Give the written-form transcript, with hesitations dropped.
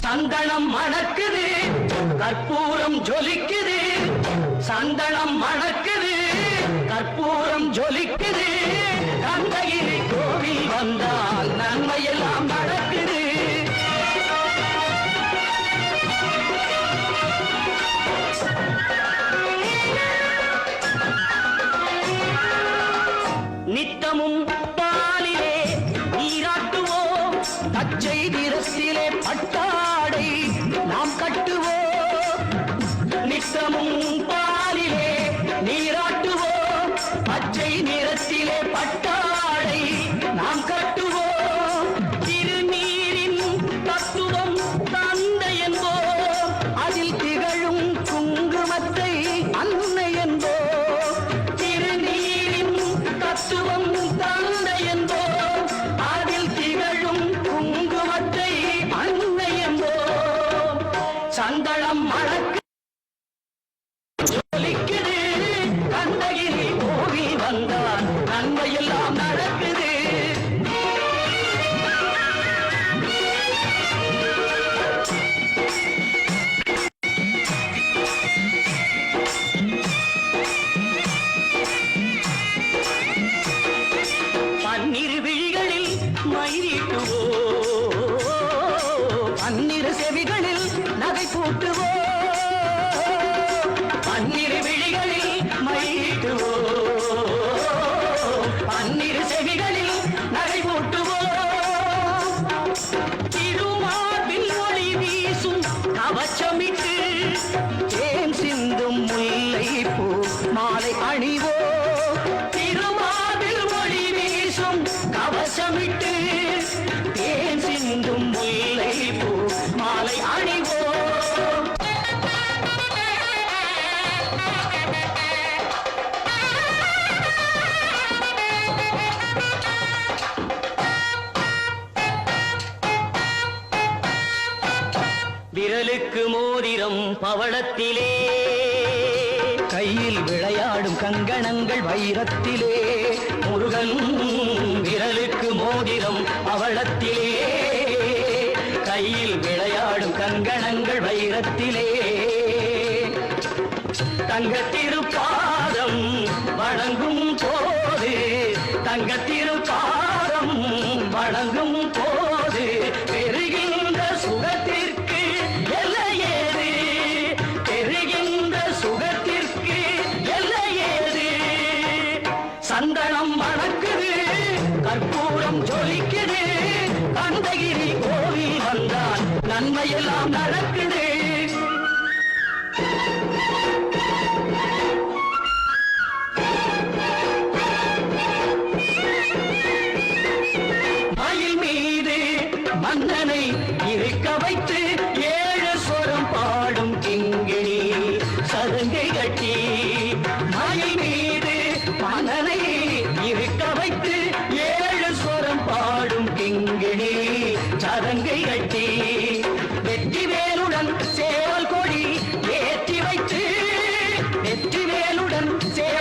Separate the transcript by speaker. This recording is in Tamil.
Speaker 1: சந்தனம் மணக்குது, கற்பூரம் ஜொலிக்குது. சந்தனம் மணக்குது, கற்பூரம் ஜொலிக்குது. கந்தகிரி கோவில் வந்தால் நன்மையெல்லாம் நடக்குது. நித்தமும் பாலிலே நீராட்டுவோம், பச்சை நிறத்திலே பட்டாடை நாம் கட்டுவோம். நித்தமும் பாலிலே நீராட்டுவோம், பச்சை நிறத்திலே பட்டாடை நாம் கட்டுவோம். திருநீரின் தத்துவம் தந்தை என்போம், அதில் திகழும் குங்குமத்தை அன்னை என்போம். திருநீரின் தத்துவம் தந்தை என்போம், அதில் திகழும் குங்குமத்தை அன்னை என்போம். சந்தனம் மணக்கு ஜொலிக்குது, கந்தகிரி கோவில் வந்தால் நன்மையெல்லாம் நடக்குது. பன்னிரு விழிகளில் மயிலிட்டுவோம், பன்னிரு செவிகளில் நகை பூட்டுவோம். பன்னிரு விழிகளில் மயிலிட்டுவோம், பன்னிரு செவிகளில் நகை பூட்டுவோம். திருமார்பில் ஒளி வீசும் கவச்சமிட்டு தேன் சிந்தும் முல்லை பூ மாலை அணிவோம். திருமார்பில் ஒளி வீசும் கவசமிட்டு தேன் சிந்தும் முல்லை பூ மாலை அணிவோம். விரலுக்கு மோதிரம் பவளத்திலே, கையில் விளையாடும் கங்கணங்கள் வைரத்திலே. முருகன் விரலுக்கு மோதிரம் பவளத்திலே, கையில் விளையாடும் கங்கணங்கள் வைரத்திலே. தங்கத்திருப்பாதம் வணங்கும் போது, தங்கத்திருப்பாதம் வணங்கும் போது பெறுகின்ற சுகத்திற்கு எல்லையேது, பெறுகின்ற சுகத்திற்கு எல்லையேது. சந்தனம் மணக்குது, கற்பூரம் ஜொலிக்குது. கந்தகிரி கோவில் வந்தால் நன்மையெல்லாம் நடக்குது. மயில் மீது மன்னனை இருக்க வைத்து ஏழு சொரம் பாடும் கிங்கிணி சதங்கை கட்டி. மயில் மீது மன்னனை இருக்க வைத்து ஏழு சொரம் பாடும் கிங்கிணி சதங்கை கட்டி. வெற்றிவேலுடன் சேவல் கொடி ஏற்றி வைத்து, வெற்றிவேலுடன் சேவல்